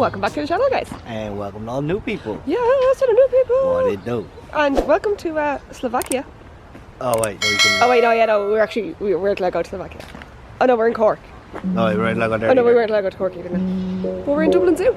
Welcome back to the channel, guys. And welcome to all new people. Yes, to the new people. What it do? And welcome to Slovakia. Oh wait, no, you can... Oh wait, no, we weren't allowed to go to Slovakia. Oh no, we're in Cork. No, we weren't allowed to go there. Oh no, we weren't allowed to go to Cork either. But we're in Dublin Zoo.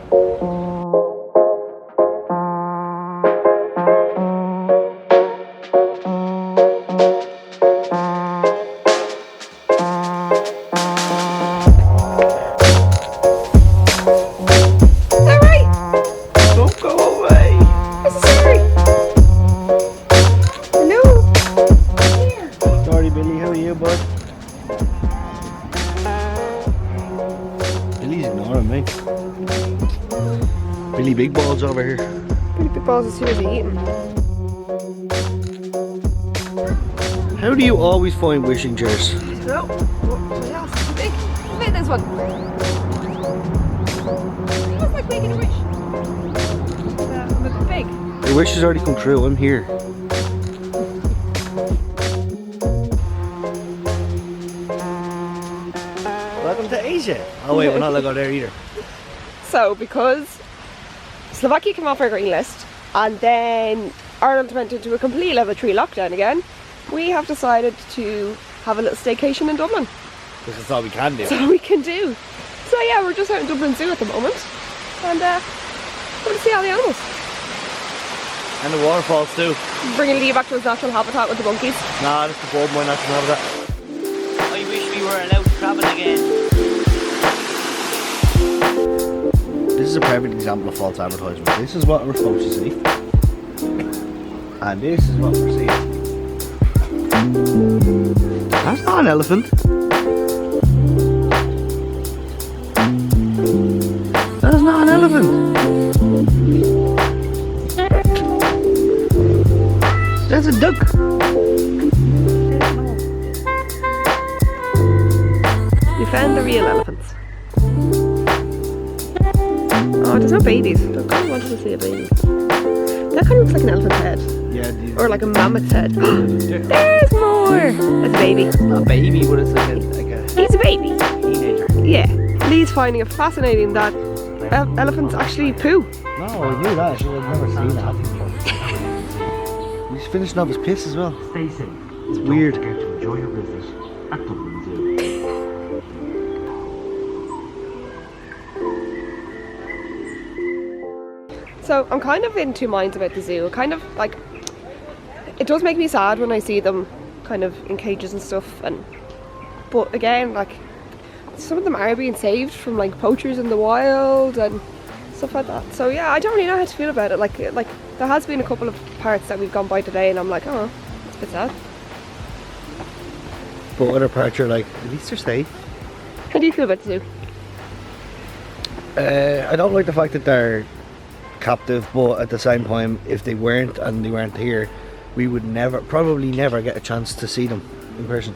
Really big balls over here. Really big balls as soon as you eat them. How do you always find wishing chairs? No. What else? Big. Look at this one. It looks like making a wish. I'm a bit big. Your wish has already come true. I'm here. Welcome to Asia. Oh wait, we're not allowed to go there either. So, because Slovakia came off our green list and then Ireland went into a complete level 3 lockdown again, we have decided to have a little staycation in Dublin. Because that's all we can do. That's all we can do. So yeah, we're just out in Dublin Zoo at the moment and we're going to see all the animals. And the waterfalls too. Bringing Lee back to his natural habitat with the monkeys. Nah, that's the my natural habitat. I wish we were allowed to travel again. This is a perfect example of false advertisement. This is what we're supposed to see. And this is what we're seeing. That's not an elephant. That's not an elephant. That's a duck. We found the real elephants. Oh, there's no babies. I kind of wanted to see a baby. That kind of looks like an elephant's head. Yeah, or like a mammoth's head. There's more! That's a baby. Not a baby, but it's like a He's a baby. teenager. Yeah. Lee's finding it fascinating that elephants actually poo. No, I knew that. I've never seen that before. He's finishing off his piss as well. Stay safe. It's weird. Don't forget to enjoy your visit at Dublin Zoo. So I'm kind of in two minds about the zoo. Kind of like, it does make me sad when I see them kind of in cages and stuff. But again, like, some of them are being saved from like poachers in the wild and stuff like that. So yeah, I don't really know how to feel about it. Like there has been a couple of parts that we've gone by today, and I'm like, oh, it's a bit sad. But other parts are like, at least they're safe. How do you feel about the zoo? I don't like the fact that they're captive, but at the same time, if they weren't and they weren't here, we would probably never get a chance to see them in person.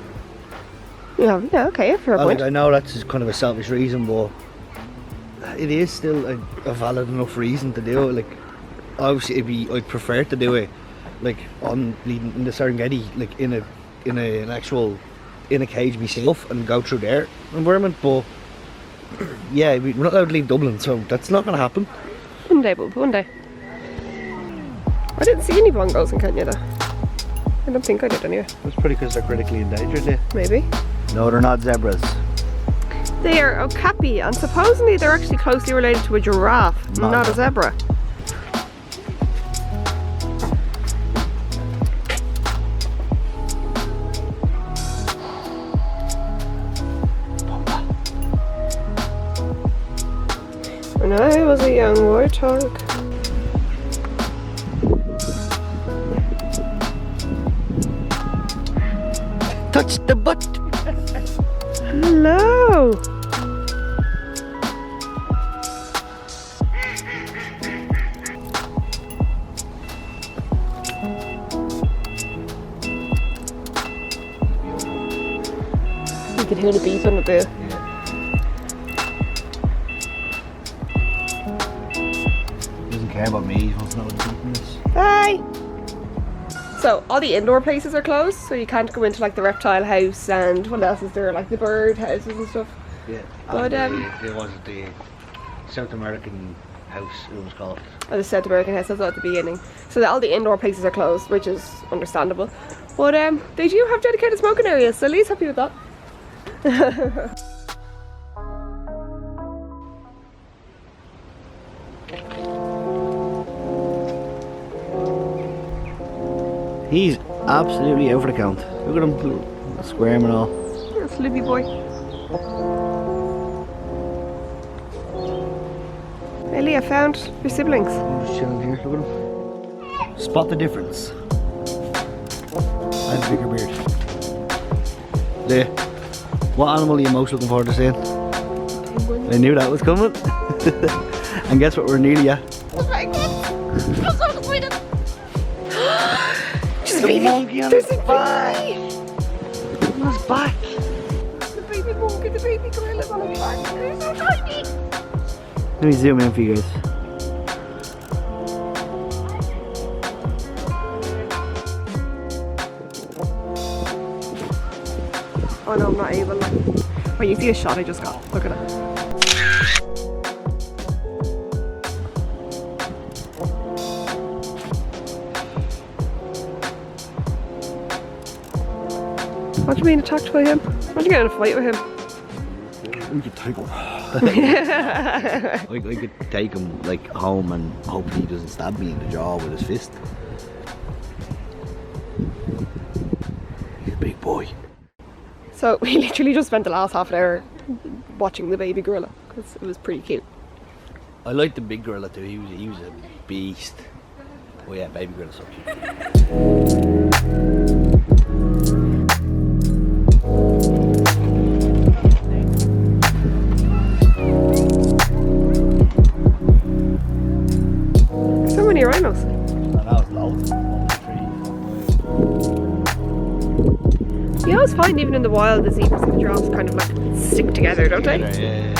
Yeah, okay, fair point. I know that's kind of a selfish reason, but it is still a valid enough reason to do it. Like, obviously, I'd prefer to do it like on in the Serengeti, like in a cage myself and go through their environment. But yeah, we're not allowed to leave Dublin, so that's not going to happen. One day, but one day. I didn't see any bongos in Kenya though. I don't think I did anyway. That's pretty because they're critically endangered, yeah. Maybe. No, they're not zebras. They are okapi, and supposedly they're actually closely related to a giraffe, not a zebra. When I was a young warthog. Touch the butt. Hello. You can hear the bees on the boo. Doesn't care about me. He wants to know what the is. Bye. So all the indoor places are closed, so you can't go into like the reptile house and what else is there, like the bird houses and stuff. Yeah. But there wasn't the South American house, it was called. Or the South American house, that's at the beginning. So all the indoor places are closed, which is understandable. But they do have dedicated smoking areas, so Lee's happy with that. He's absolutely out for the count. Look at him squirming and all. That's Libby boy. Hey Lee, I found your siblings. I'm just chilling here, look at him. Spot the difference. I have a bigger beard. There. What animal are you most looking forward to seeing? Penguins. I knew that was coming. And guess what we're nearly at? I'm so disappointed. There's a monkey on his back. On his back. The baby monkey, the baby gorilla's on his back. They're so tiny. Let me zoom in for you guys. Oh no, I'm not able. Like, wait, you see a shot I just got? Look at it. What do you mean attacked by him? Why don't you get in a fight with him? We could take him. I could take him like home and hope he doesn't stab me in the jaw with his fist. He's a big boy. So we literally just spent the last half an hour watching the baby gorilla because it was pretty cute. I like the big gorilla too. He was a beast. Oh yeah, baby gorilla's so cute. So many rhinos. And that was loud. You always find even in the wild the zebras and the giraffes kind of like stick together, don't they? Yeah.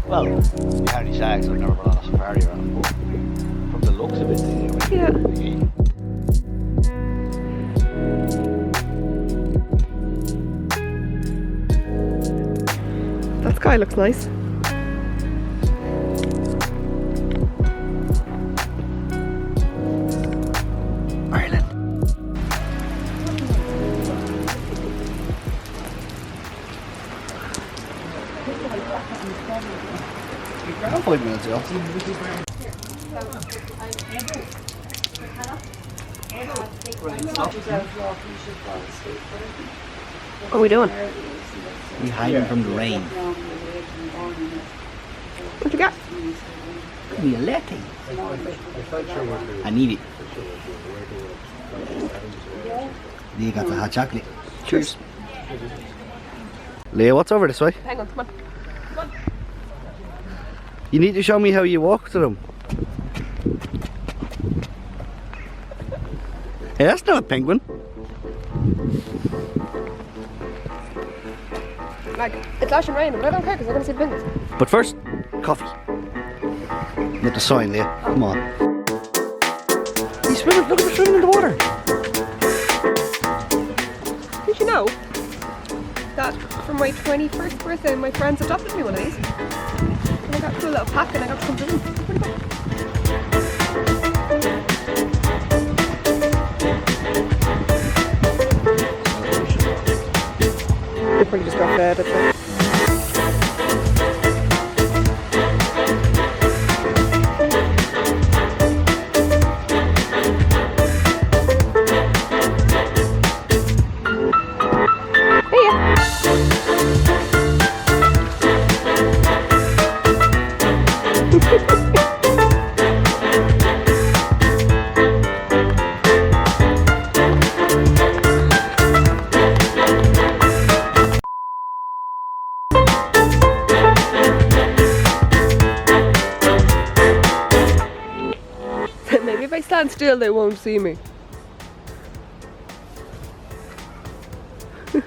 Well, you hardly say I've never been on a safari around, but from the looks of it, Yeah. That sky looks nice. Ireland. Around 5 minutes, yeah. What are we doing? We're hiding from the rain. What you got? Could be a letting. I need it. Leah got the hot chocolate. Cheers. Leah, what's over this way? Hang on, come on. You need to show me how you walk to them. Hey, that's not a penguin. Like, it's lashing rain, but I don't care because I can see the penguins. But first, coffee. Not the sign there. Come on. He's swimming. Look at him swimming in the water. Did you know that for my 21st birthday, my friends adopted me one of these? And I got through a little pack and I got to come to them. Pretty cool. They probably just got fed, I'd say. Maybe if I stand still, they won't see me. It's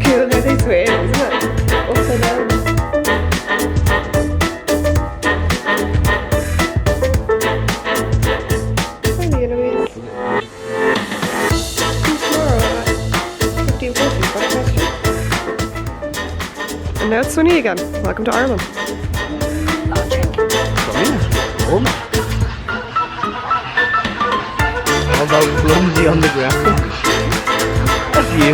cool how they swim, isn't it? Upside down. Hi, Eloise. See you tomorrow at 15:40 for a question. sunny again. Welcome to Ireland. Although clumsy on the ground. That's you.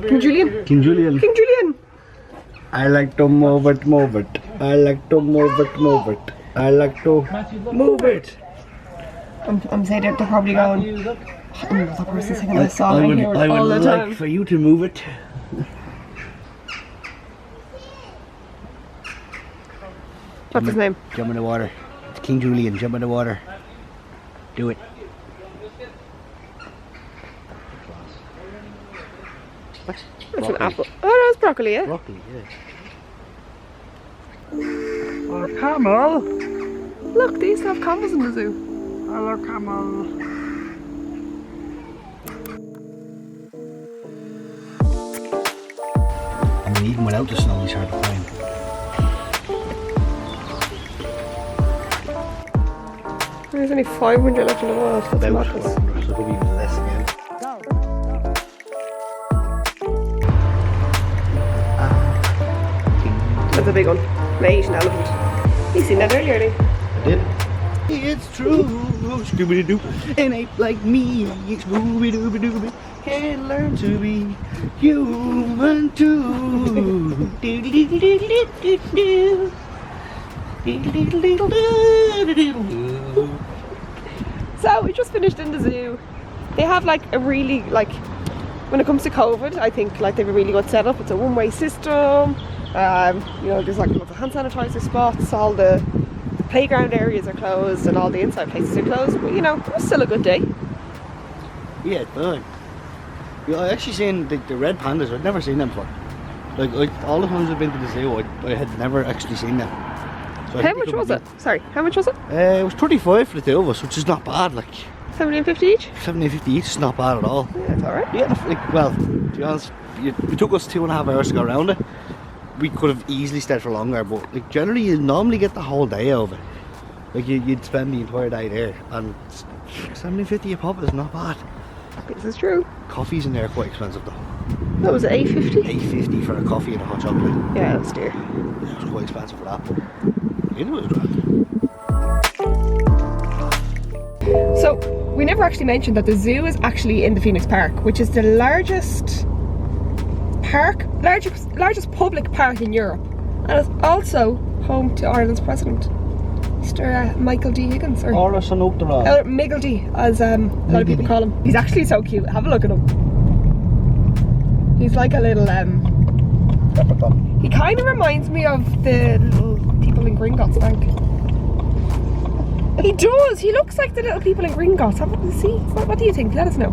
King Julian. King Julian. King Julian. I like to move it, move it. I like to move it, move it. I like to move it. I'm saying they're probably going. That person's singing this song. I would like for you to move it. What's his name? Jump in the water. It's King Julian. Jump in the water. Do it. It's an apple. Oh no, it's broccoli, yeah? Broccoli, yeah. Or camel. Look, they used to have camels in the zoo. Hello, camel. I mean, even without the snow, he's hard to find. There's only 500 left in the world. That's madness. So there'll be even less again. That's a big one. An Asian elephant. You seen that earlier, didn't you? I did. It's true, Scooby-Doo, an ape like me, Scooby-Dooby-Dooby, can learn to be human too. So we just finished in the zoo. They have like a really, like, when it comes to COVID, I think like they have a really good setup. It's a one-way system. You know, there's like lots of hand sanitizer spots. All the playground areas are closed and all the inside places are closed. But you know, it was still a good day. Yeah, good. Yeah, I actually seen the red pandas. I'd never seen them before. Like all the times I've been to the zoo, I had never actually seen them. So How much was it? Sorry, how much was it? It was 35 for the two of us, which is not bad. Like $17.50 each? $17.50 each is not bad at all. Yeah, it's alright. Yeah, like, well, to be honest, it took us 2.5 hours to go around it. We could have easily stayed for longer, but like generally you normally get the whole day of it. Like you'd spend the entire day there, and $17.50 a pop is not bad. This is true. Coffees in there are quite expensive though. What was it, $8.50? $8.50 for a coffee and a hot chocolate. Yeah, that's dear. Yeah, it was quite expensive for that, but it was grand. So, we never actually mentioned that the zoo is actually in the Phoenix Park, which is the largest public park in Europe, and it's also home to Ireland's president, Mr. Michael D. Higgins, or Miggle D, as a lot of people call him. He's actually so cute. Have a look at him. He's like a little he kind of reminds me of the little people in Gringotts Bank. He does. He looks like the little people in Gringotts. Have a see. What do you think? Let us know.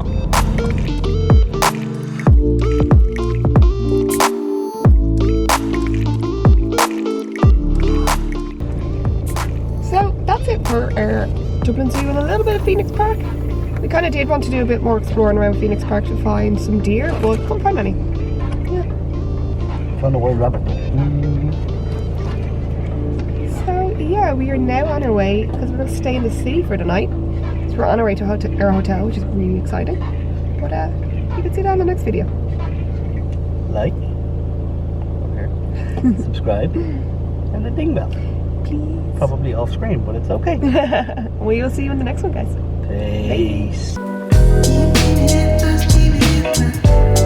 So that's it for our Dublin Zoo and a little bit of Phoenix Park. We kind of did want to do a bit more exploring around Phoenix Park to find some deer, but couldn't find any. Yeah. Found a wild rabbit. So yeah, we are now on our way because we're going to stay in the city for the night. So we're on our way to our hotel, which is really exciting. But you can see that in the next video. Like, subscribe, and the ding bell. Please. Probably off screen, but it's okay. We will see you in the next one, guys. Peace. Bye.